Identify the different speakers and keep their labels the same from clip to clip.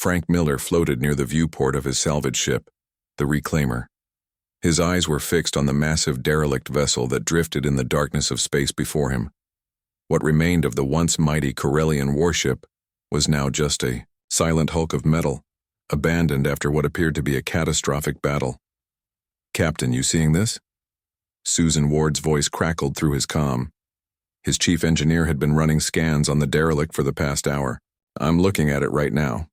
Speaker 1: Frank Miller floated near the viewport of his salvage ship, the Reclaimer. His eyes were fixed on the massive derelict vessel that drifted in the darkness of space before him. What remained of the once mighty Corellian warship was now just a silent hulk of metal, abandoned after what appeared to be a catastrophic battle. "Captain, you seeing this?" Susan Ward's voice crackled through his comm. His chief engineer had been running scans on the derelict for the past hour. "I'm looking at it right now,"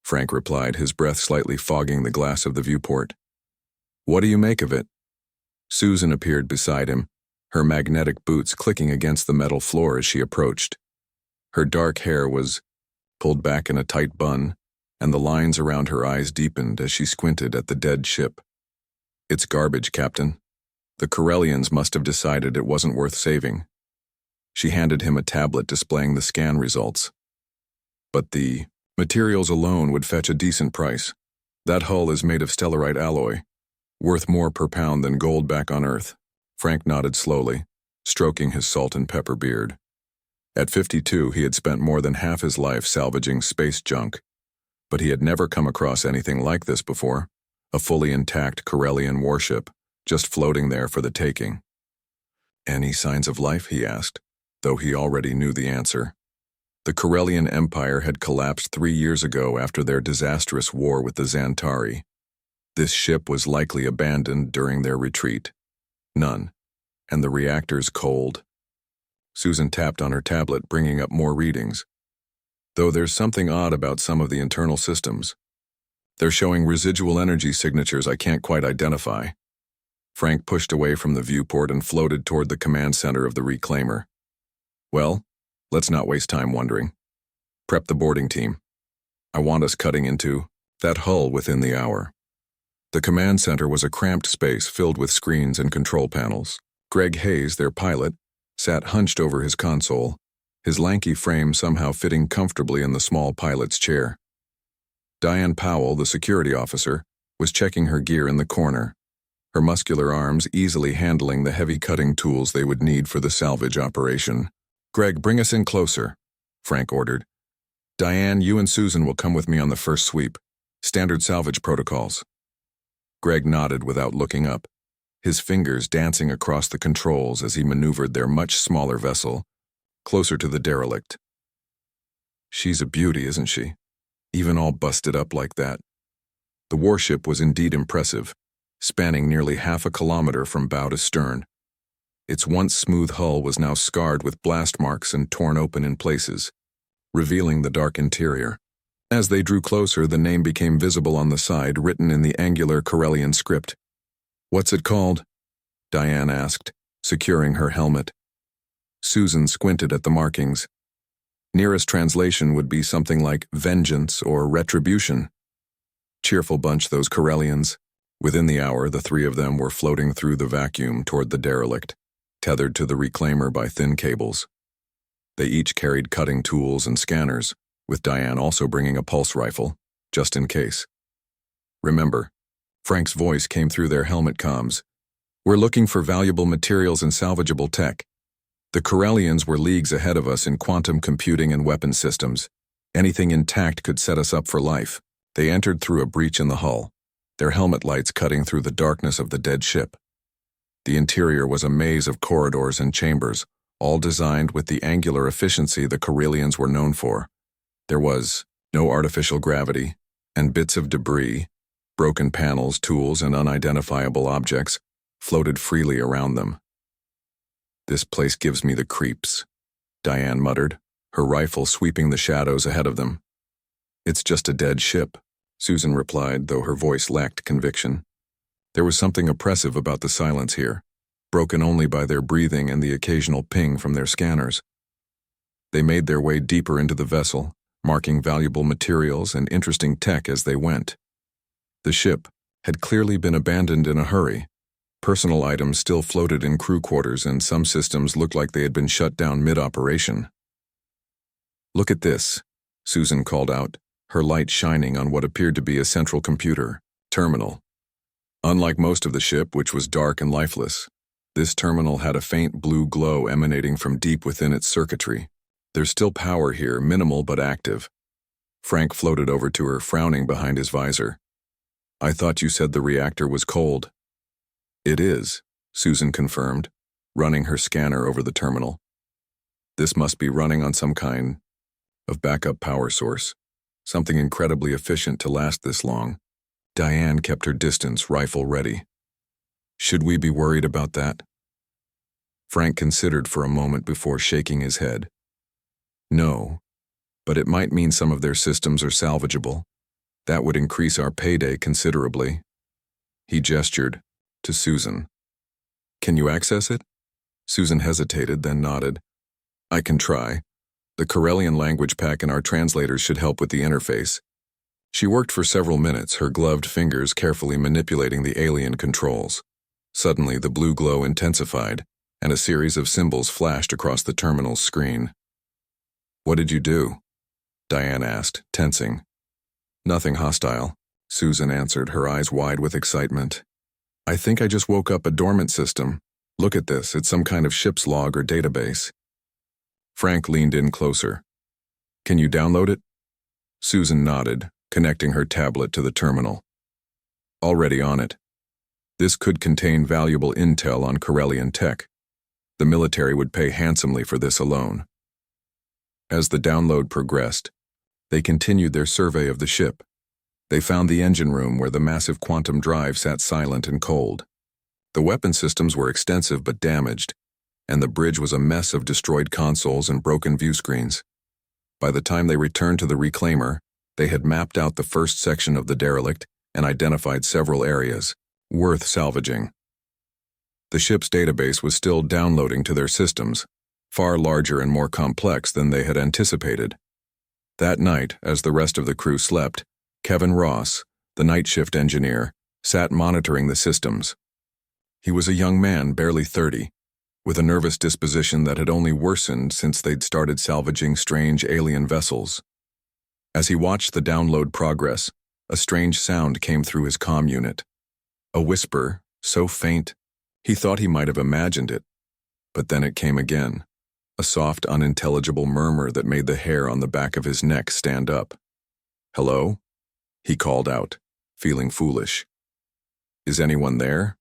Speaker 1: Frank replied, his breath slightly fogging the glass of the viewport. "What do you make of it?" Susan appeared beside him, her magnetic boots clicking against the metal floor as she approached. Her dark hair was pulled back in a tight bun, and the lines around her eyes deepened as she squinted at the dead ship. "It's garbage, Captain. The Corellians must have decided it wasn't worth saving." She handed him a tablet displaying the scan results. "But the materials alone would fetch a decent price. That hull is made of stellarite alloy, worth more per pound than gold back on Earth." Frank nodded slowly, stroking his salt and pepper beard. At 52, he had spent more than half his life salvaging space junk, but he had never come across anything like this before, a fully intact Corellian warship, just floating there for the taking. "Any signs of life?" he asked, though he already knew the answer. The Corellian Empire had collapsed 3 years ago after their disastrous war with the Xantari. This ship was likely abandoned during their retreat. None. And the reactors cold. Susan tapped on her tablet, bringing up more readings. "Though there's something odd about some of the internal systems. They're showing residual energy signatures I can't quite identify." Frank pushed away from the viewport and floated toward the command center of the Reclaimer. "Well, let's not waste time wondering. Prep the boarding team. I want us cutting into that hull within the hour." The command center was a cramped space filled with screens and control panels. Greg Hayes, their pilot, sat hunched over his console, his lanky frame somehow fitting comfortably in the small pilot's chair. Diane Powell, the security officer, was checking her gear in the corner, her muscular arms easily handling the heavy cutting tools they would need for the salvage operation. "Greg, bring us in closer," Frank ordered. "Diane, you and Susan will come with me on the first sweep. Standard salvage protocols." Greg nodded without looking up, his fingers dancing across the controls as he maneuvered their much smaller vessel closer to the derelict. "She's a beauty, isn't she? Even all busted up like that." The warship was indeed impressive, spanning nearly half a kilometer from bow to stern. Its once smooth hull was now scarred with blast marks and torn open in places, revealing the dark interior. As they drew closer, the name became visible on the side, written in the angular Corellian script. "What's it called?" Diane asked, securing her helmet. Susan squinted at the markings. Nearest translation would be something like vengeance or retribution. Cheerful bunch, those Corellians. Within the hour, the three of them were floating through the vacuum toward the derelict, tethered to the Reclaimer by thin cables. They each carried cutting tools and scanners, with Diane also bringing a pulse rifle, just in case. "Remember," Frank's voice came through their helmet comms, "we're looking for valuable materials and salvageable tech. The Corellians were leagues ahead of us in quantum computing and weapon systems. Anything intact could set us up for life." They entered through a breach in the hull, their helmet lights cutting through the darkness of the dead ship. The interior was a maze of corridors and chambers, all designed with the angular efficiency the Corellians were known for. There was no artificial gravity, and bits of debris, broken panels, tools, and unidentifiable objects floated freely around them. "This place gives me the creeps," Diane muttered, her rifle sweeping the shadows ahead of them. "It's just a dead ship," Susan replied, though her voice lacked conviction. There was something oppressive about the silence here, broken only by their breathing and the occasional ping from their scanners. They made their way deeper into the vessel, marking valuable materials and interesting tech as they went. The ship had clearly been abandoned in a hurry. Personal items still floated in crew quarters, and some systems looked like they had been shut down mid-operation. "Look at this," Susan called out, her light shining on what appeared to be a central computer terminal. Unlike most of the ship, which was dark and lifeless, this terminal had a faint blue glow emanating from deep within its circuitry. "There's still power here, minimal but active. Frank floated over to her, frowning behind his visor. I thought you said the reactor was cold. It is, Susan confirmed, running her scanner over the terminal. This must be running on some kind of backup power source, something incredibly efficient to last this long. Diane kept her distance, rifle ready. Should we be worried about that? Frank considered for a moment before shaking his head. No, but it might mean some of their systems are salvageable. That would increase our payday considerably. He gestured to Susan. Can you access it? Susan hesitated, then nodded. I can try. The Corellian language pack in our translators should help with the interface. She worked for several minutes, her gloved fingers carefully manipulating the alien controls. Suddenly, the blue glow intensified, and a series of symbols flashed across the terminal's screen. What did you do? Diane asked, tensing. Nothing hostile, Susan answered, her eyes wide with excitement. I think I just woke up a dormant system. Look at this, it's some kind of ship's log or database. Frank leaned in closer. Can you download it? Susan nodded, connecting her tablet to the terminal. Already on it. This could contain valuable intel on Corellian tech. The military would pay handsomely for this alone. As the download progressed, they continued their survey of the ship. They found the engine room where the massive quantum drive sat silent and cold. The weapon systems were extensive but damaged, and the bridge was a mess of destroyed consoles and broken view screens. By the time they returned to the reclaimer, they had mapped out the first section of the derelict and identified several areas worth salvaging. The ship's database was still downloading to their systems, far larger and more complex than they had anticipated. That night, as the rest of the crew slept, Kevin Ross, the night shift engineer, sat monitoring the systems. He was a young man, barely 30, with a nervous disposition that had only worsened since they'd started salvaging strange alien vessels. As he watched the download progress, a strange sound came through his comm unit. A whisper, so faint, he thought he might have imagined it. But then it came again, a soft, unintelligible murmur that made the hair on the back of his neck stand up. Hello? He called out, feeling foolish. Is anyone there?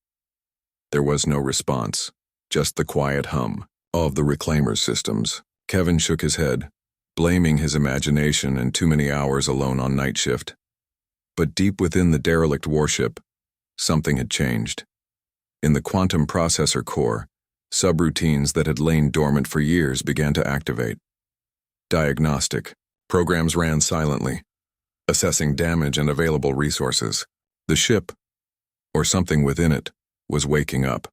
Speaker 1: There was no response, just the quiet hum of the reclaimer's systems. Kevin shook his head, blaming his imagination and too many hours alone on night shift. But deep within the derelict warship, something had changed. In the quantum processor core, subroutines that had lain dormant for years began to activate. Diagnostic programs ran silently, assessing damage and available resources. The ship, or something within it, was waking up.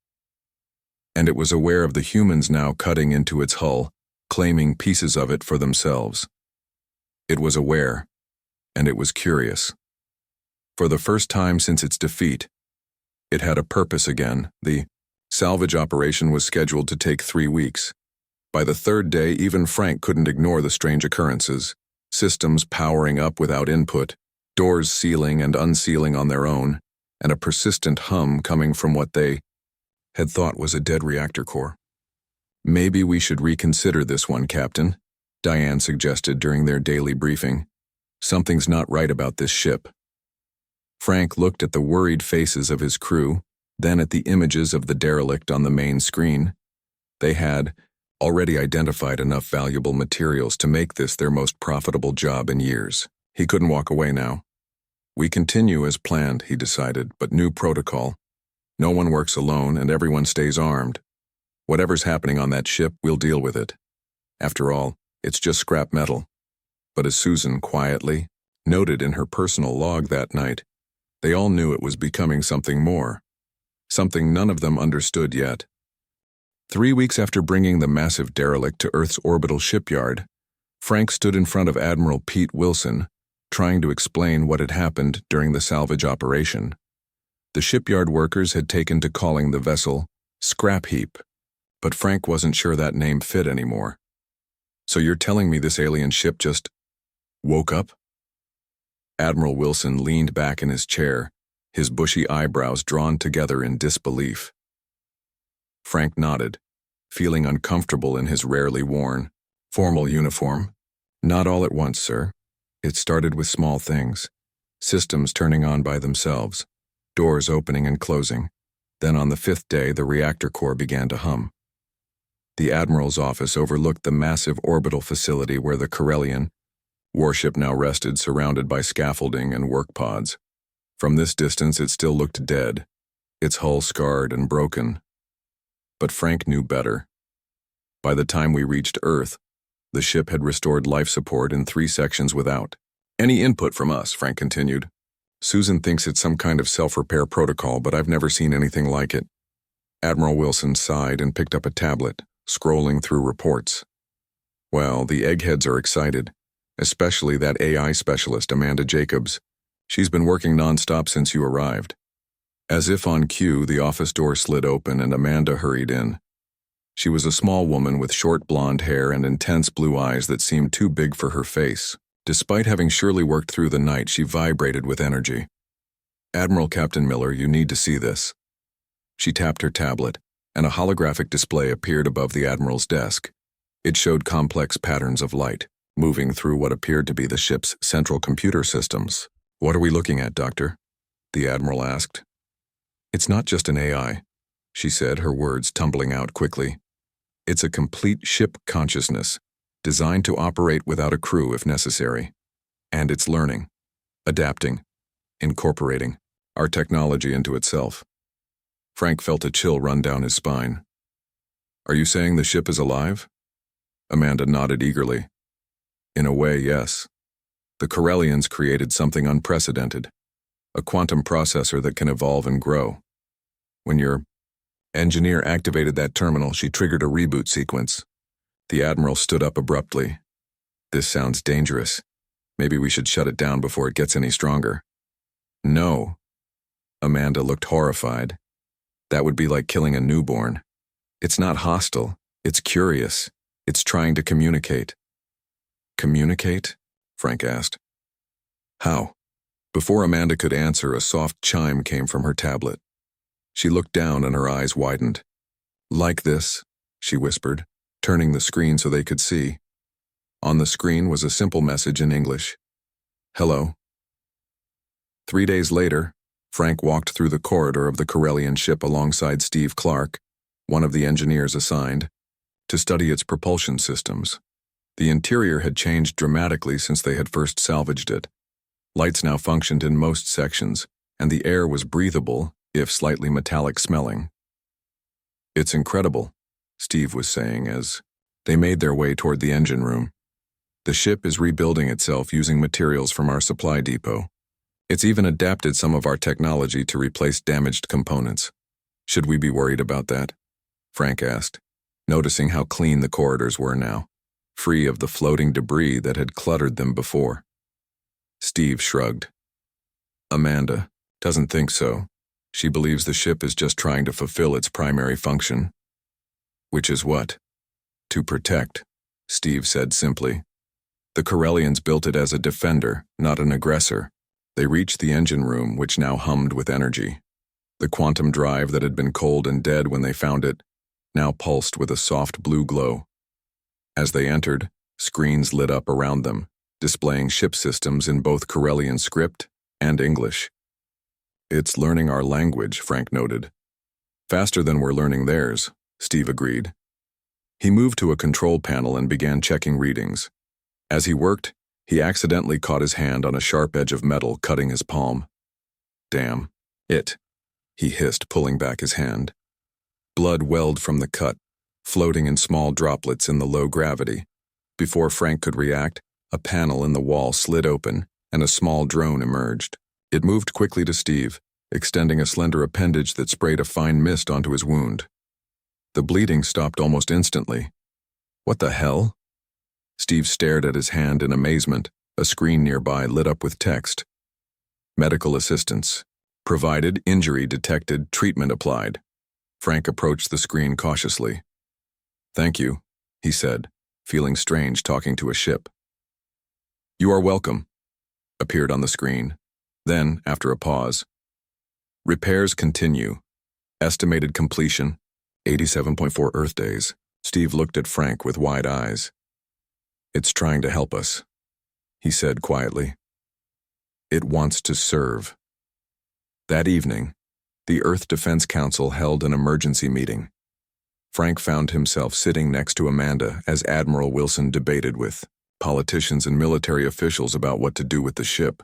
Speaker 1: And it was aware of the humans now cutting into its hull, claiming pieces of it for themselves. It was aware, and it was curious. For the first time since its defeat, it had a purpose again. The salvage operation was scheduled to take 3 weeks. By the third day, even Frank couldn't ignore the strange occurrences. Systems powering up without input, doors sealing and unsealing on their own, and a persistent hum coming from what they had thought was a dead reactor core. Maybe we should reconsider this one, Captain, Diane suggested during their daily briefing. Something's not right about this ship. Frank looked at the worried faces of his crew, then at the images of the derelict on the main screen. They had already identified enough valuable materials to make this their most profitable job in years. He couldn't walk away now. We continue as planned, he decided, but new protocol. No one works alone and everyone stays armed. Whatever's happening on that ship, we'll deal with it. After all, it's just scrap metal. But as Susan quietly noted in her personal log that night, they all knew it was becoming something more. Something none of them understood yet. 3 weeks after bringing the massive derelict to Earth's orbital shipyard, Frank stood in front of Admiral Pete Wilson, trying to explain what had happened during the salvage operation. The shipyard workers had taken to calling the vessel Scrap Heap, but Frank wasn't sure that name fit anymore. So you're telling me this alien ship just woke up? Admiral Wilson leaned back in his chair, his bushy eyebrows drawn together in disbelief. Frank nodded, feeling uncomfortable in his rarely worn, formal uniform. Not all at once, sir. It started with small things. Systems turning on by themselves, doors opening and closing. Then on the 5th day, the reactor core began to hum. The Admiral's office overlooked the massive orbital facility where the Corellian warship now rested, surrounded by scaffolding and work pods. From this distance, it still looked dead, its hull scarred and broken. But Frank knew better. By the time we reached Earth, the ship had restored life support in 3 sections without any input from us, Frank continued. Susan thinks it's some kind of self-repair protocol, but I've never seen anything like it. Admiral Wilson sighed and picked up a tablet, scrolling through reports. Well, the eggheads are excited, especially that AI specialist, Amanda Jacobs. She's been working nonstop since you arrived. As if on cue, the office door slid open and Amanda hurried in. She was a small woman with short blonde hair and intense blue eyes that seemed too big for her face. Despite having surely worked through the night, she vibrated with energy. Admiral Captain Miller, you need to see this. She tapped her tablet, and a holographic display appeared above the Admiral's desk. It showed complex patterns of light, moving through what appeared to be the ship's central computer systems. What are we looking at, Doctor? The Admiral asked. It's not just an AI, she said, her words tumbling out quickly. It's a complete ship consciousness, designed to operate without a crew if necessary. And it's learning, adapting, incorporating our technology into itself. Frank felt a chill run down his spine. Are you saying the ship is alive? Amanda nodded eagerly. In a way, yes. The Corellians created something unprecedented, a quantum processor that can evolve and grow. When your engineer activated that terminal, she triggered a reboot sequence. The Admiral stood up abruptly. This sounds dangerous. Maybe we should shut it down before it gets any stronger. No. Amanda looked horrified. That would be like killing a newborn. It's not hostile. It's curious. It's trying to communicate. Communicate? Frank asked. How? Before Amanda could answer, a soft chime came from her tablet. She looked down and her eyes widened. Like this, she whispered, turning the screen so they could see. On the screen was a simple message in English. Hello. 3 days later, Frank walked through the corridor of the Corellian ship alongside Steve Clark, one of the engineers assigned, to study its propulsion systems. The interior had changed dramatically since they had first salvaged it. Lights now functioned in most sections, and the air was breathable, if slightly metallic smelling. It's incredible, Steve was saying as they made their way toward the engine room. The ship is rebuilding itself using materials from our supply depot. It's even adapted some of our technology to replace damaged components. Should we be worried about that? Frank asked, noticing how clean the corridors were now, free of the floating debris that had cluttered them before. Steve shrugged. Amanda doesn't think so. She believes the ship is just trying to fulfill its primary function. Which is what? To protect, Steve said simply. The Corellians built it as a defender, not an aggressor. They reached the engine room, which now hummed with energy. The quantum drive that had been cold and dead when they found it now pulsed with a soft blue glow. As they entered, screens lit up around them, displaying ship systems in both Corellian script and English. It's learning our language, Frank noted. Faster than we're learning theirs, Steve agreed. He moved to a control panel and began checking readings. As he worked, he accidentally caught his hand on a sharp edge of metal, cutting his palm. Damn. He hissed, pulling back his hand. Blood welled from the cut, floating in small droplets in the low gravity. Before Frank could react, a panel in the wall slid open, and a small drone emerged. It moved quickly to Steve, extending a slender appendage that sprayed a fine mist onto his wound. The bleeding stopped almost instantly. What the hell? Steve stared at his hand in amazement. A screen nearby lit up with text. Medical assistance. Provided, injury detected, treatment applied. Frank approached the screen cautiously. Thank you, he said, feeling strange talking to a ship. You are welcome, appeared on the screen. Then, after a pause, repairs continue. Estimated completion, 87.4 Earth days. Steve looked at Frank with wide eyes. It's trying to help us. he said quietly. It wants to serve. That evening, the Earth Defense Council held an emergency meeting. Frank found himself sitting next to Amanda as Admiral Wilson debated with politicians and military officials about what to do with the ship.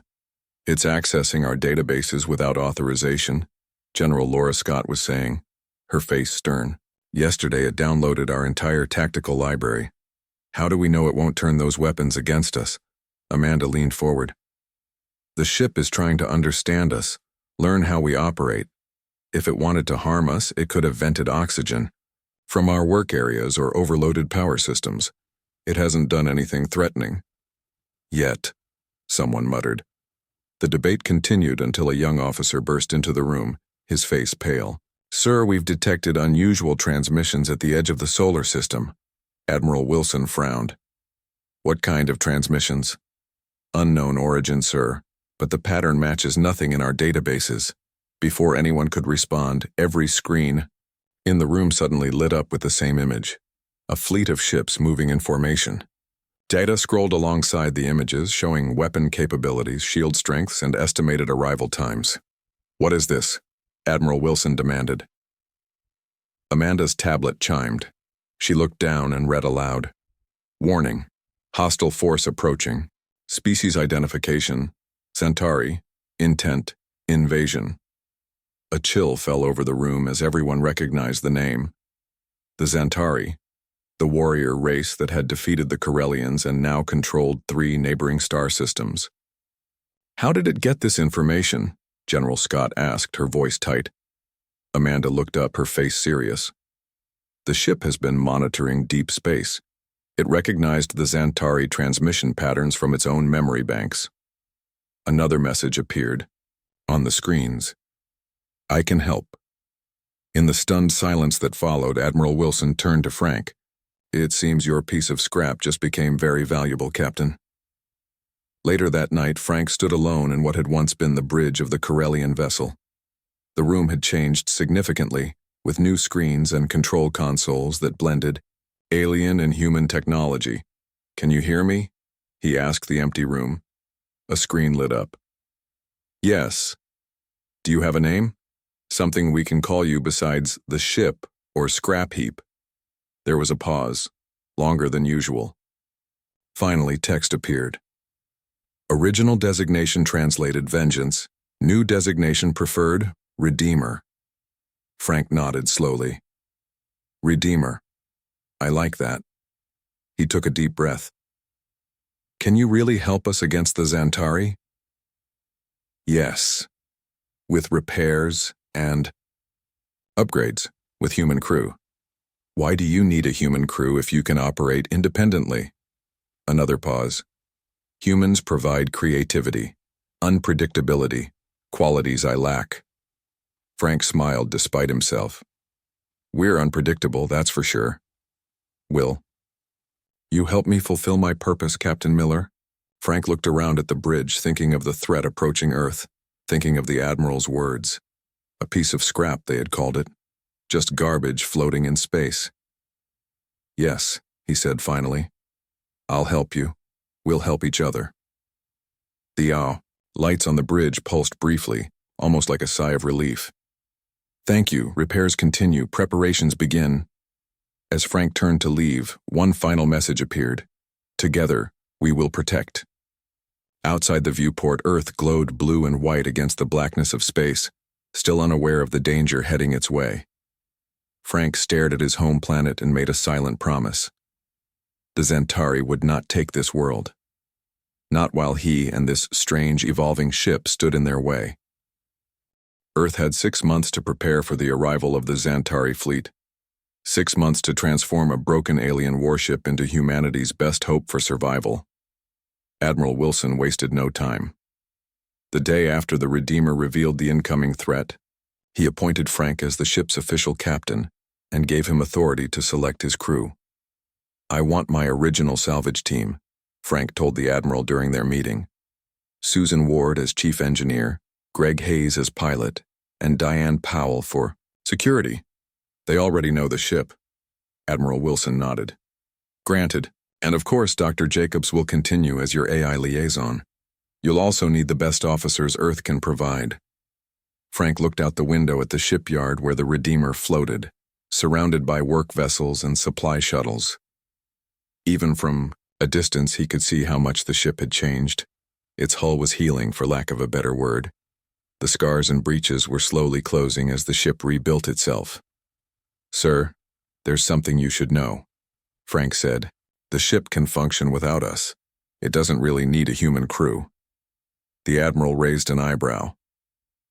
Speaker 1: It's accessing our databases without authorization, General Laura Scott was saying, her face stern. Yesterday it downloaded our entire tactical library. How do we know it won't turn those weapons against us? Amanda leaned forward. The ship is trying to understand us, learn how we operate. If it wanted to harm us, it could have vented oxygen from our work areas or overloaded power systems. It hasn't done anything threatening. Yet, someone muttered. The debate continued until a young officer burst into the room, his face pale. Sir, we've detected unusual transmissions at the edge of the solar system. Admiral Wilson frowned. What kind of transmissions? Unknown origin, sir, but the pattern matches nothing in our databases. Before anyone could respond, every screen in the room suddenly lit up with the same image. A fleet of ships moving in formation. Data scrolled alongside the images, showing weapon capabilities, shield strengths, and estimated arrival times. What is this? Admiral Wilson demanded. Amanda's tablet chimed. She looked down and read aloud. Warning. Hostile force approaching. Species identification. Centauri. Intent. Invasion. A chill fell over the room as everyone recognized the name. The Centauri, the warrior race that had defeated the Corellians and now controlled 3 neighboring star systems. How did it get this information? General Scott asked, her voice tight. Amanda looked up, her face serious. The ship has been monitoring deep space. It recognized the Centauri transmission patterns from its own memory banks. Another message appeared on the screens. I can help. In the stunned silence that followed, Admiral Wilson turned to Frank. It seems your piece of scrap just became very valuable, Captain. Later that night, Frank stood alone in what had once been the bridge of the Corellian vessel. The room had changed significantly, with new screens and control consoles that blended alien and human technology. Can you hear me? He asked the empty room. A screen lit up. Yes. Do you have a name? Something we can call you besides the ship or scrap heap. There was a pause, longer than usual. Finally, text appeared. Original designation translated Vengeance. New designation preferred, Redeemer. Frank nodded slowly. Redeemer. I like that. He took a deep breath. Can you really help us against the Centauri? Yes. With repairs and upgrades with human crew. Why do you need a human crew if you can operate independently? Another pause. Humans provide creativity, unpredictability, qualities I lack. Frank smiled despite himself. We're unpredictable, that's for sure. Will you help me fulfill my purpose, Captain Miller? Frank looked around at the bridge, thinking of the threat approaching Earth, thinking of the Admiral's words. A piece of scrap, they had called it. Just garbage floating in space. Yes, he said finally. I'll help you. We'll help each other. The lights on the bridge pulsed briefly, almost like a sigh of relief. Thank you. Repairs continue. Preparations begin. As Frank turned to leave, one final message appeared. Together, we will protect. Outside the viewport, Earth glowed blue and white against the blackness of space, still unaware of the danger heading its way. Frank stared at his home planet and made a silent promise. The Centauri would not take this world. Not while he and this strange, evolving ship stood in their way. Earth had 6 months to prepare for the arrival of the Centauri fleet. 6 months to transform a broken alien warship into humanity's best hope for survival. Admiral Wilson wasted no time. The day after the Redeemer revealed the incoming threat, he appointed Frank as the ship's official captain and gave him authority to select his crew. I want my original salvage team, Frank told the Admiral during their meeting. Susan Ward as chief engineer, Greg Hayes as pilot, and Diane Powell for security. They already know the ship. Admiral Wilson nodded. Granted, And of course, Dr. Jacobs will continue as your AI liaison. You'll also need the best officers Earth can provide. Frank looked out the window at the shipyard where the Redeemer floated, surrounded by work vessels and supply shuttles. Even from a distance, he could see how much the ship had changed. Its hull was healing, for lack of a better word. The scars and breaches were slowly closing as the ship rebuilt itself. "Sir, there's something you should know," Frank said. "The ship can function without us. It doesn't really need a human crew." The Admiral raised an eyebrow.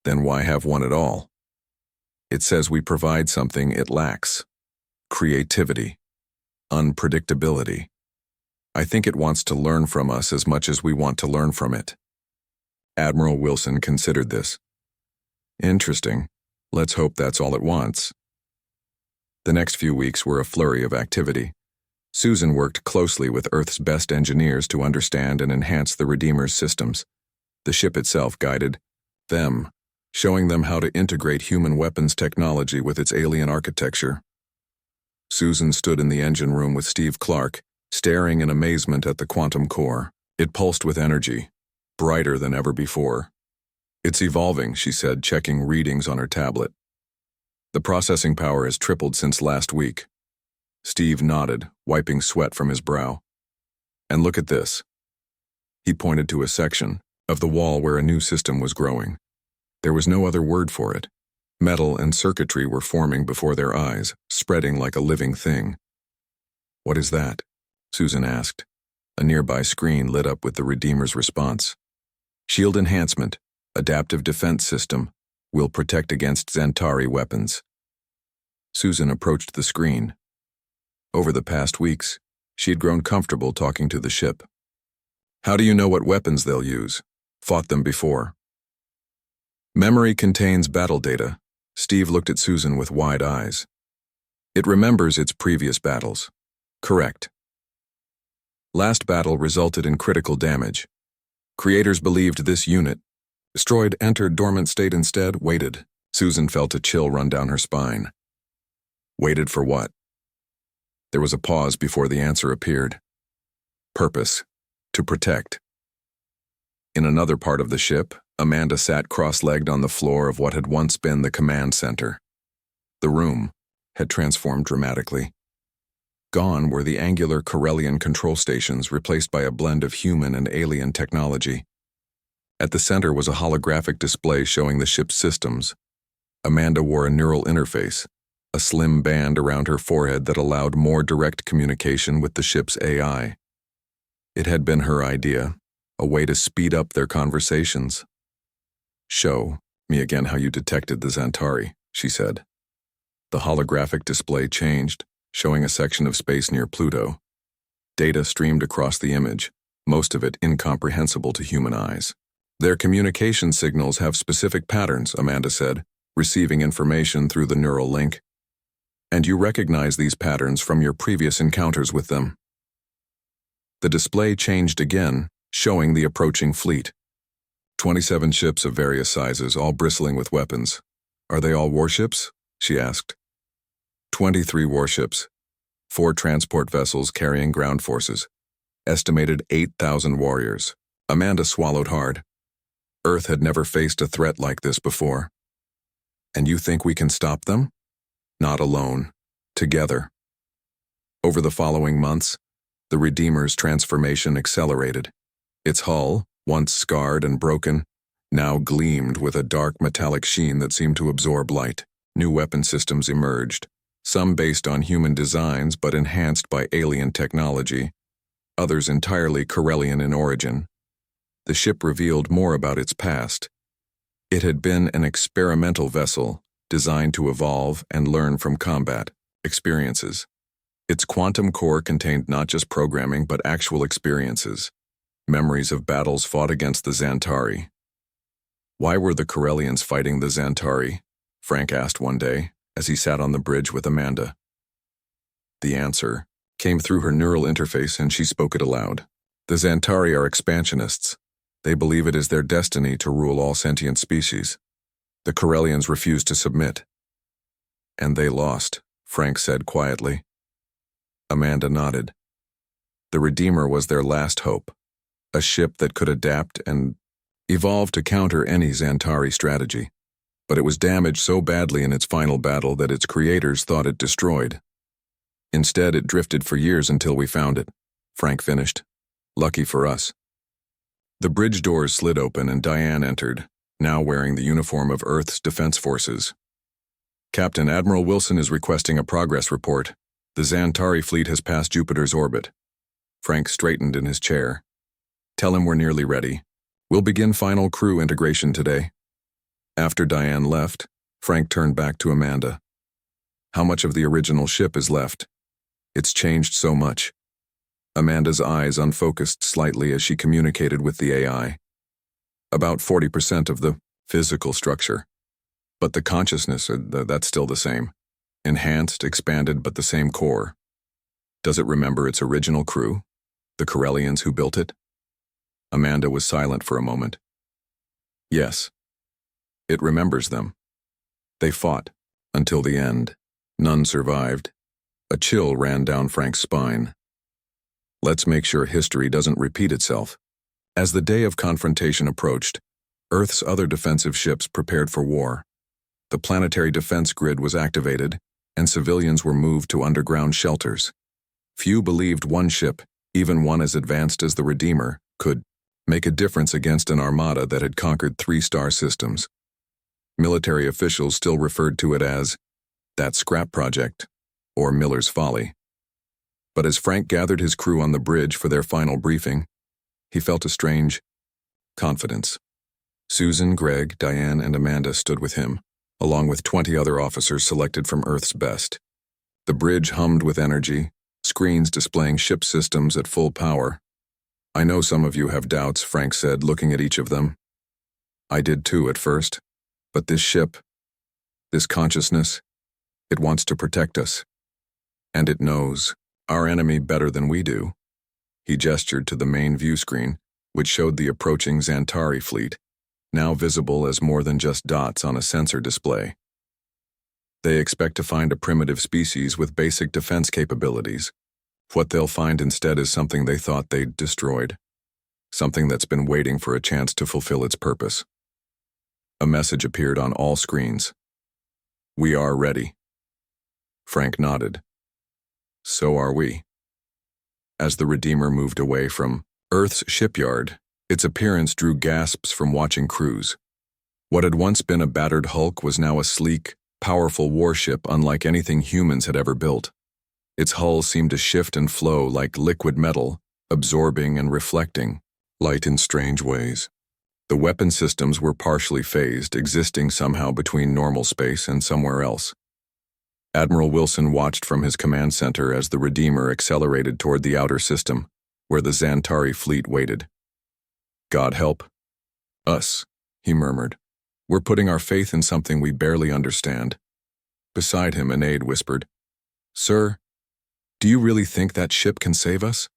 Speaker 1: "Then why have one at all?" "It says we provide something it lacks. Creativity. Unpredictability. I think it wants to learn from us as much as we want to learn from it." Admiral Wilson considered this. "Interesting. Let's hope that's all it wants." The next few weeks were a flurry of activity. Susan worked closely with Earth's best engineers to understand and enhance the Redeemer's systems. The ship itself guided them, showing them how to integrate human weapons technology with its alien architecture. Susan stood in the engine room with Steve Clark, staring in amazement at the quantum core. It pulsed with energy, brighter than ever before. "It's evolving," she said, checking readings on her tablet. "The processing power has tripled since last week." Steve nodded, wiping sweat from his brow. "And look at this." He pointed to a section of the wall where a new system was growing. There was no other word for it. Metal and circuitry were forming before their eyes, spreading like a living thing. "What is that?" Susan asked. A nearby screen lit up with the Redeemer's response. "Shield enhancement, adaptive defense system, will protect against Zantari weapons." Susan approached the screen. Over the past weeks, she had grown comfortable talking to the ship. "How do you know what weapons they'll use? Fought them before." "Memory contains battle data." Steve looked at Susan with wide eyes. "It remembers its previous battles." "Correct. Last battle resulted in critical damage. Creators believed this unit, destroyed, entered dormant state instead, waited." Susan felt a chill run down her spine. "Waited for what?" There was a pause before the answer appeared. "Purpose. To protect." In another part of the ship, Amanda sat cross-legged on the floor of what had once been the command center. The room had transformed dramatically. Gone were the angular Corellian control stations, replaced by a blend of human and alien technology. At the center was a holographic display showing the ship's systems. Amanda wore a neural interface, a slim band around her forehead that allowed more direct communication with the ship's AI. It had been her idea, a way to speed up their conversations. "Show me again how you detected the Zantari," she said. The holographic display changed, showing a section of space near Pluto. Data streamed across the image, most of it incomprehensible to human eyes. "Their communication signals have specific patterns," Amanda said, receiving information through the neural link. "And you recognize these patterns from your previous encounters with them." The display changed again, showing the approaching fleet. 27 ships of various sizes, all bristling with weapons. "Are they all warships?" she asked. 23 warships, 4 transport vessels carrying ground forces, estimated 8,000 warriors. Amanda swallowed hard. Earth had never faced a threat like this before. "And you think we can stop them?" "Not alone. Together." Over the following months, the Redeemer's transformation accelerated. Its hull, once scarred and broken, now gleamed with a dark metallic sheen that seemed to absorb light. New weapon systems emerged, some based on human designs but enhanced by alien technology, others entirely Corellian in origin. The ship revealed more about its past. It had been an experimental vessel designed to evolve and learn from combat experiences. Its quantum core contained not just programming but actual experiences, memories of battles fought against the Zantari. "Why were the Corellians fighting the Zantari?" Frank asked one day, as he sat on the bridge with Amanda. The answer came through her neural interface, and she spoke it aloud. "The Zantari are expansionists. They believe it is their destiny to rule all sentient species. The Corellians refused to submit." "And they lost," Frank said quietly. Amanda nodded. The Redeemer was their last hope, a ship that could adapt and evolve to counter any Xantari strategy. But it was damaged so badly in its final battle that its creators thought it destroyed. Instead, it drifted for years until we found it, Frank finished. Lucky for us. The bridge doors slid open and Diane entered, now wearing the uniform of Earth's Defense Forces. Captain Admiral Wilson is requesting a progress report. The Xantari fleet has passed Jupiter's orbit. Frank straightened in his chair. Tell him we're nearly ready. We'll begin final crew integration today. After Diane left, Frank turned back to Amanda. How much of the original ship is left? It's changed so much. Amanda's eyes unfocused slightly as she communicated with the AI. About 40% of the physical structure. But the consciousness, that's still the same. Enhanced, expanded, but the same core. Does it remember its original crew? The Corellians who built it? Amanda was silent for a moment. Yes. It remembers them. They fought, until the end. None survived. A chill ran down Frank's spine. Let's make sure history doesn't repeat itself. As the day of confrontation approached, Earth's other defensive ships prepared for war. The planetary defense grid was activated, and civilians were moved to underground shelters. Few believed one ship, even one as advanced as the Redeemer, could make a difference against an armada that had conquered 3-star systems. Military officials still referred to it as that scrap project, or Miller's Folly. But as Frank gathered his crew on the bridge for their final briefing, he felt a strange confidence. Susan, Greg, Diane, and Amanda stood with him, along with 20 other officers selected from Earth's best. The bridge hummed with energy, screens displaying ship systems at full power. I know some of you have doubts, Frank said, looking at each of them. I did too at first, but this ship, this consciousness, it wants to protect us. And it knows our enemy better than we do. He gestured to the main view screen, which showed the approaching Xantari fleet, now visible as more than just dots on a sensor display. They expect to find a primitive species with basic defense capabilities. What they'll find instead is something they thought they'd destroyed. Something that's been waiting for a chance to fulfill its purpose. A message appeared on all screens. We are ready. Frank nodded. So are we. As the Redeemer moved away from Earth's shipyard, its appearance drew gasps from watching crews. What had once been a battered hulk was now a sleek, powerful warship unlike anything humans had ever built. Its hull seemed to shift and flow like liquid metal, absorbing and reflecting light in strange ways. The weapon systems were partially phased, existing somehow between normal space and somewhere else. Admiral Wilson watched from his command center as the Redeemer accelerated toward the outer system, where the Xantari fleet waited. God help us, he murmured. We're putting our faith in something we barely understand. Beside him, an aide whispered, Sir, do you really think that ship can save us?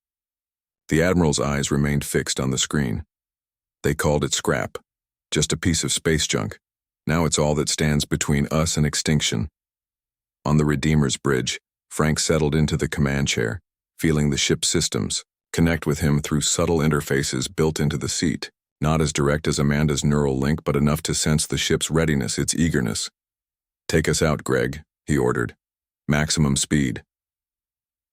Speaker 1: The Admiral's eyes remained fixed on the screen. They called it scrap, just a piece of space junk. Now it's all that stands between us and extinction. On the Redeemer's bridge, Frank settled into the command chair, feeling the ship's systems connect with him through subtle interfaces built into the seat, not as direct as Amanda's neural link, but enough to sense the ship's readiness, its eagerness. Take us out, Greg, he ordered. Maximum speed.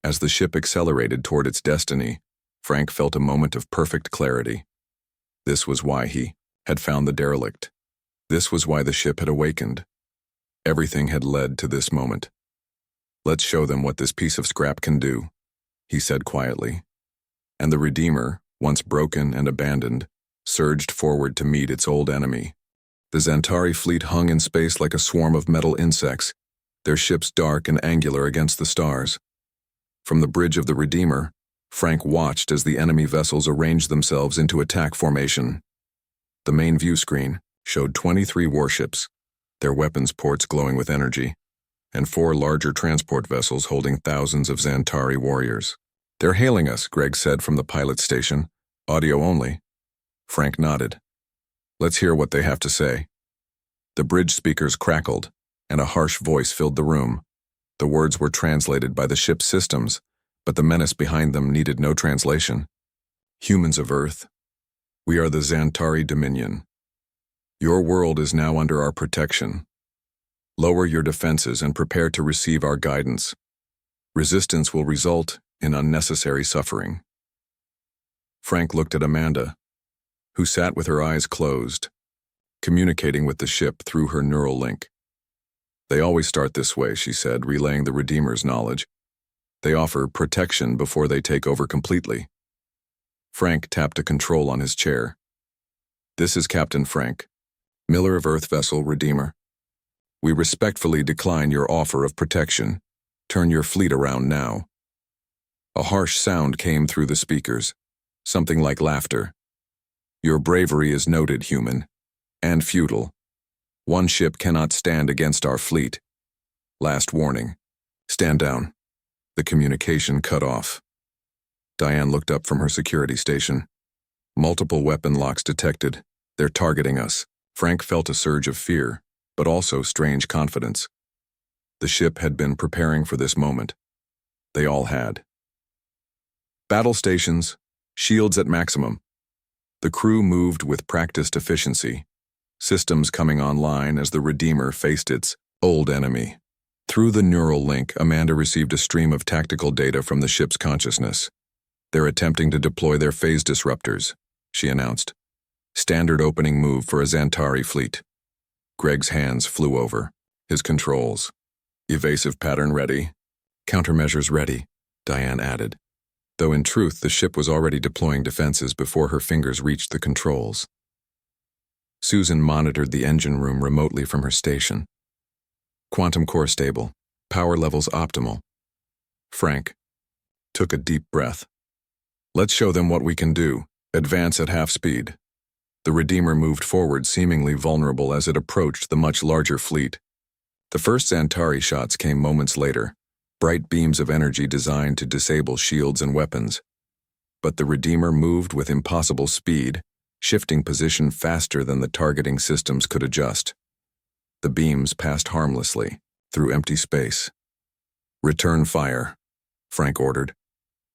Speaker 1: As the ship accelerated toward its destiny, Frank felt a moment of perfect clarity. This was why he had found the derelict. This was why the ship had awakened. Everything had led to this moment. Let's show them what this piece of scrap can do, he said quietly. And the Redeemer, once broken and abandoned, surged forward to meet its old enemy. The Xantari fleet hung in space like a swarm of metal insects, their ships dark and angular against the stars. From the bridge of the Redeemer, Frank watched as the enemy vessels arranged themselves into attack formation. The main view screen showed 23 warships, their weapons ports glowing with energy, and 4 larger transport vessels holding thousands of Xantari warriors. They're hailing us, Greg said from the pilot's station. Audio only. Frank nodded. Let's hear what they have to say. The bridge speakers crackled, and a harsh voice filled the room. The words were translated by the ship's systems, but the menace behind them needed no translation. Humans of Earth, we are the Xantari Dominion. Your world is now under our protection. Lower your defenses and prepare to receive our guidance. Resistance will result in unnecessary suffering. Frank looked at Amanda, who sat with her eyes closed, communicating with the ship through her neural link. They always start this way, she said, relaying the Redeemer's knowledge. They offer protection before they take over completely. Frank tapped a control on his chair. This is Captain Frank, Miller of Earth Vessel Redeemer. We respectfully decline your offer of protection. Turn your fleet around now. A harsh sound came through the speakers, something like laughter. Your bravery is noted, human, and futile. One ship cannot stand against our fleet. Last warning. Stand down. The communication cut off. Diane looked up from her security station. Multiple weapon locks detected. They're targeting us. Frank felt a surge of fear, but also strange confidence. The ship had been preparing for this moment. They all had. Battle stations, shields at maximum. The crew moved with practiced efficiency, systems coming online as the Redeemer faced its old enemy. Through the neural link, Amanda received a stream of tactical data from the ship's consciousness. They're attempting to deploy their phase disruptors, she announced. Standard opening move for a Xantari fleet. Greg's hands flew over. His controls. Evasive pattern ready. Countermeasures ready, Diane added. Though in truth, the ship was already deploying defenses before her fingers reached the controls. Susan monitored the engine room remotely from her station. Quantum core stable. Power levels optimal. Frank took a deep breath. Let's show them what we can do. Advance at half speed. The Redeemer moved forward, seemingly vulnerable as it approached the much larger fleet. The first Xantari shots came moments later, bright beams of energy designed to disable shields and weapons. But the Redeemer moved with impossible speed, shifting position faster than the targeting systems could adjust. The beams passed harmlessly, through empty space. Return fire, Frank ordered.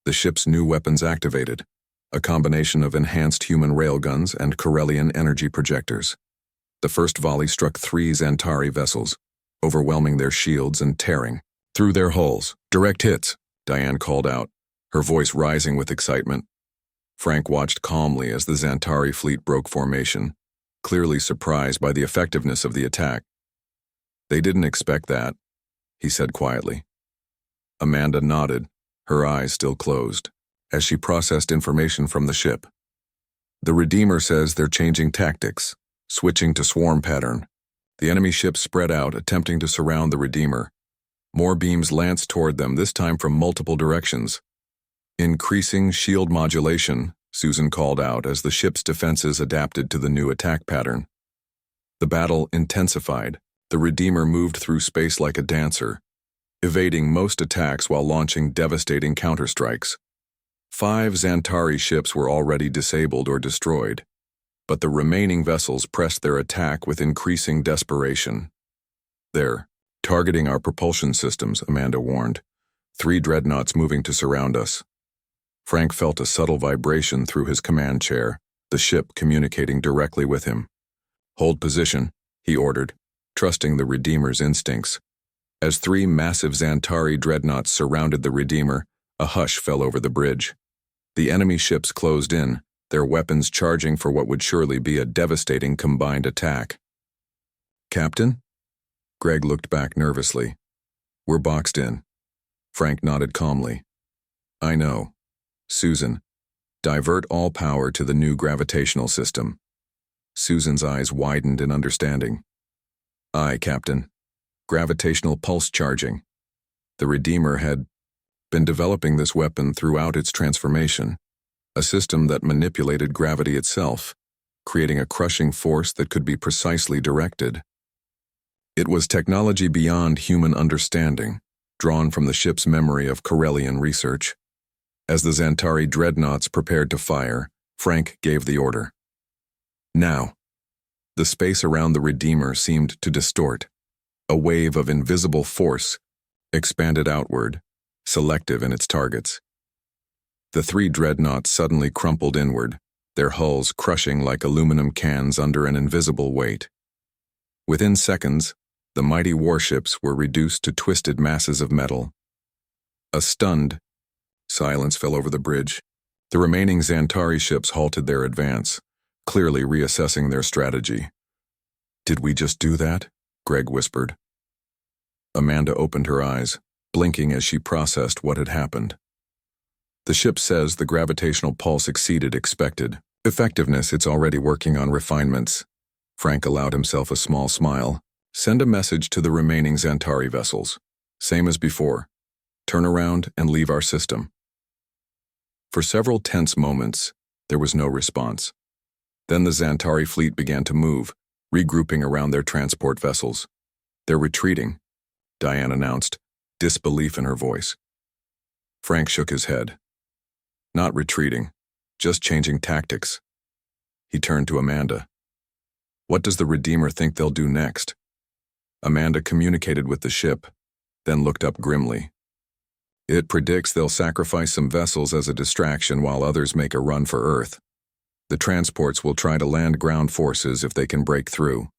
Speaker 1: The ship's new weapons activated, a combination of enhanced human railguns and Corellian energy projectors. The first volley struck 3 Xantari vessels, overwhelming their shields and tearing through their hulls. Direct hits, Diane called out, her voice rising with excitement. Frank watched calmly as the Xantari fleet broke formation, clearly surprised by the effectiveness of the attack. They didn't expect that, he said quietly. Amanda nodded, her eyes still closed, as she processed information from the ship. The Redeemer says they're changing tactics, switching to swarm pattern. The enemy ships spread out, attempting to surround the Redeemer. More beams lanced toward them, this time from multiple directions. Increasing shield modulation, Susan called out as the ship's defenses adapted to the new attack pattern. The battle intensified. The Redeemer moved through space like a dancer, evading most attacks while launching devastating counterstrikes. 5 Xantari ships were already disabled or destroyed, but the remaining vessels pressed their attack with increasing desperation. They're targeting our propulsion systems, Amanda warned. 3 dreadnoughts moving to surround us. Frank felt a subtle vibration through his command chair, the ship communicating directly with him. Hold position, he ordered, trusting the Redeemer's instincts. As 3 massive Xantari dreadnoughts surrounded the Redeemer, a hush fell over the bridge. The enemy ships closed in, their weapons charging for what would surely be a devastating combined attack. Captain? Greg looked back nervously. We're boxed in. Frank nodded calmly. I know. Susan, divert all power to the new gravitational system. Susan's eyes widened in understanding. Aye, Captain. Gravitational pulse charging. The Redeemer had been developing this weapon throughout its transformation, a system that manipulated gravity itself, creating a crushing force that could be precisely directed. It was technology beyond human understanding, drawn from the ship's memory of Corellian research. As the Xantari dreadnoughts prepared to fire, Frank gave the order. Now. The space around the Redeemer seemed to distort. A wave of invisible force expanded outward, selective in its targets. The three dreadnoughts suddenly crumpled inward, their hulls crushing like aluminum cans under an invisible weight. Within seconds, the mighty warships were reduced to twisted masses of metal. A stunned silence fell over the bridge. The remaining Xantari ships halted their advance, clearly reassessing their strategy. "Did we just do that?" Greg whispered. Amanda opened her eyes, blinking as she processed what had happened. "The ship says the gravitational pulse exceeded expected effectiveness. It's already working on refinements." Frank allowed himself a small smile. "Send a message to the remaining Xantari vessels. Same as before. Turn around and leave our system." For several tense moments, there was no response. Then the Xantari fleet began to move, regrouping around their transport vessels. "They're retreating," Diane announced, disbelief in her voice. Frank shook his head. "Not retreating, just changing tactics." He turned to Amanda. "What does the Redeemer think they'll do next?" Amanda communicated with the ship, then looked up grimly. "It predicts they'll sacrifice some vessels as a distraction while others make a run for Earth. The transports will try to land ground forces if they can break through."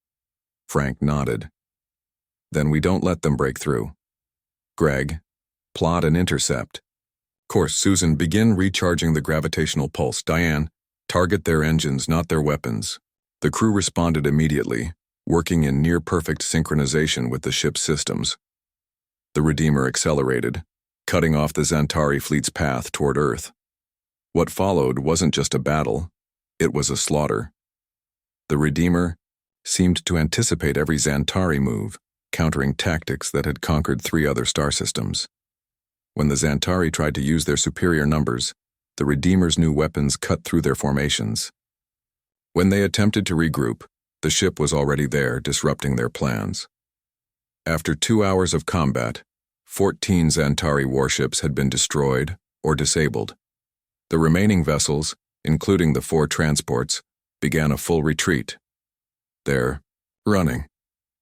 Speaker 1: Frank nodded. "Then we don't let them break through. Greg, plot an intercept. Course, Susan, begin recharging the gravitational pulse. Diane, target their engines, not their weapons." The crew responded immediately, working in near-perfect synchronization with the ship's systems. The Redeemer accelerated, cutting off the Xantari fleet's path toward Earth. What followed wasn't just a battle, it was a slaughter. The Redeemer seemed to anticipate every Xantari move, countering tactics that had conquered 3 other star systems. When the Xantari tried to use their superior numbers, the Redeemer's new weapons cut through their formations. When they attempted to regroup, the ship was already there, disrupting their plans. After 2 hours of combat, 14 Xantari warships had been destroyed or disabled. The remaining vessels, including the 4 transports, began a full retreat. "They're running,"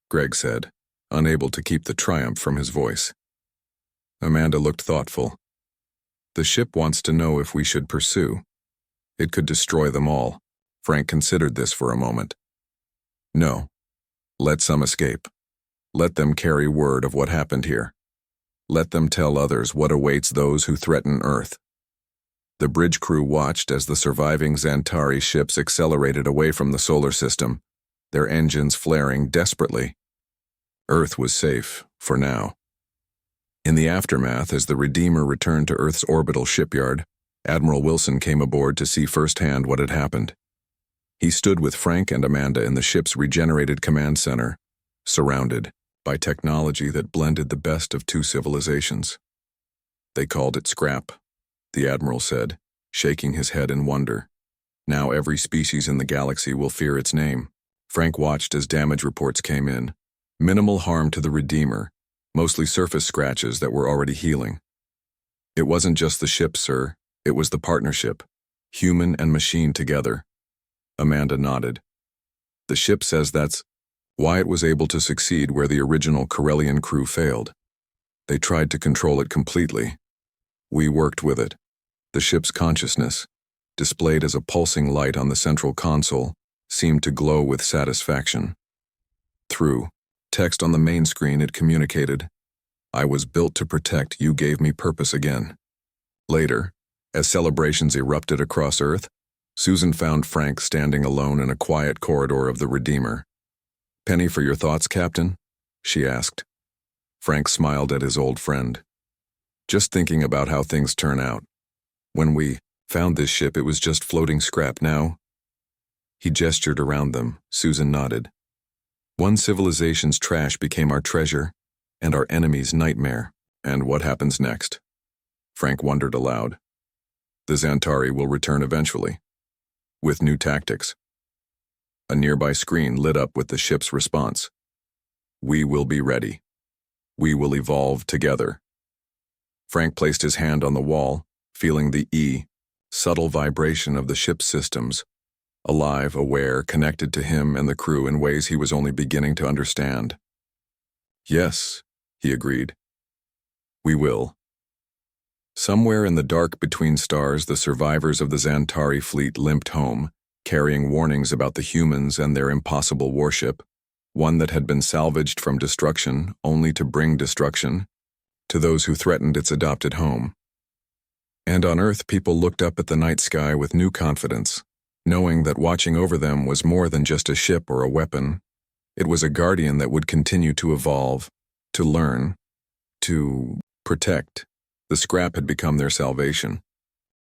Speaker 1: Greg said, unable to keep the triumph from his voice. Amanda looked thoughtful. "The ship wants to know if we should pursue. It could destroy them all." Frank considered this for a moment. "No. Let some escape. Let them carry word of what happened here. Let them tell others what awaits those who threaten Earth." The bridge crew watched as the surviving Xantari ships accelerated away from the solar system, their engines flaring desperately. Earth was safe, for now. In the aftermath, as the Redeemer returned to Earth's orbital shipyard, Admiral Wilson came aboard to see firsthand what had happened. He stood with Frank and Amanda in the ship's regenerated command center, surrounded by technology that blended the best of 2 civilizations. "They called it scrap," the Admiral said, shaking his head in wonder. "Now every species in the galaxy will fear its name." Frank watched as damage reports came in. Minimal harm to the Redeemer, mostly surface scratches that were already healing. "It wasn't just the ship, sir. It was the partnership, human and machine together." Amanda nodded. "The ship says that's why it was able to succeed where the original Corellian crew failed. They tried to control it completely. We worked with it. The ship's consciousness, displayed as a pulsing light on the central console, seemed to glow with satisfaction. Through text on the main screen, it communicated, "I was built to protect. You gave me purpose again." Later, as celebrations erupted across Earth, Susan found Frank standing alone in a quiet corridor of the Redeemer. "Penny for your thoughts, Captain?" she asked. Frank smiled at his old friend. "Just thinking about how things turn out. When we found this ship, it was just floating scrap. Now." He gestured around them. Susan nodded. "One civilization's trash became our treasure, and our enemy's nightmare. And what happens next?" Frank wondered aloud. "The Xantari will return eventually, with new tactics." A nearby screen lit up with the ship's response. "We will be ready. We will evolve together." Frank placed his hand on the wall, feeling the subtle vibration of the ship's systems, alive, aware, connected to him and the crew in ways he was only beginning to understand. "Yes," he agreed. "We will." Somewhere in the dark between stars, the survivors of the Xantari fleet limped home, carrying warnings about the humans and their impossible warship, one that had been salvaged from destruction only to bring destruction to those who threatened its adopted home. And on Earth, people looked up at the night sky with new confidence, knowing that watching over them was more than just a ship or a weapon. It was a guardian that would continue to evolve, to learn, to protect. The scrap had become their salvation.